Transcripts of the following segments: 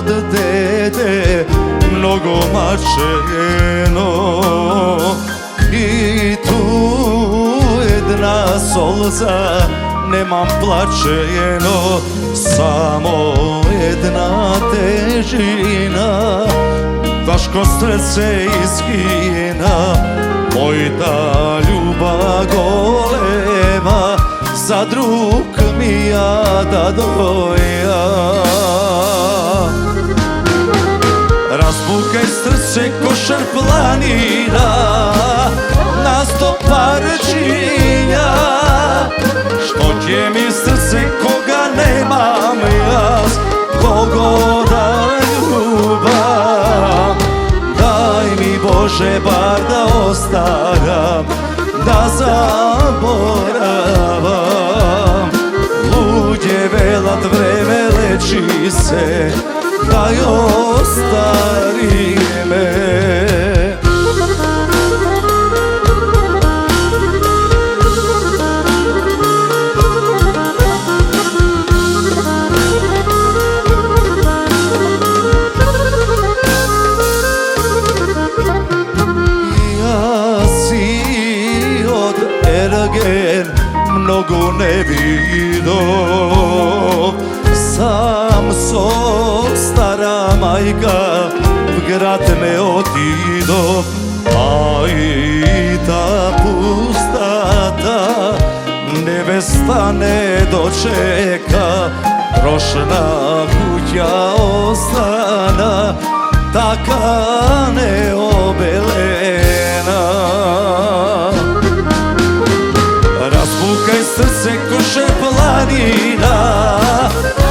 od dede mnogo mačeno i tu jedna solza nemam plačeno, samo jedna težina taško srce izgina, mojta ljubav golema za drug mi ja da doja. Razbukaj srce ko šar planina na 100 parčinja, što će mi srce koga nemam jaz, kogo da ljubam. Daj mi Bože bar da ostaram, da zaboravam. Luđe velat vreme leči se, daj ostari me. Mnogo ne vidov, sam so stara majka v grad ne otidov, a i ta pustata nevesta ne dočeka, trošna kuća ostana taka neobelena. Razbukaj srce ko še planina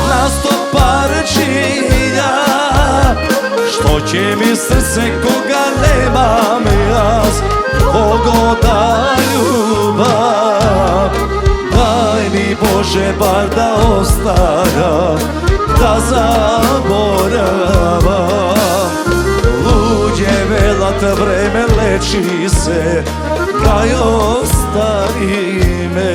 na 100 parčinja, što će mi srce koga nemam jaz, kogo da ljubam. Daj mi Bože bar da ostaram, da zaboravam. Luđe velat vreme leči se, daj ostari me.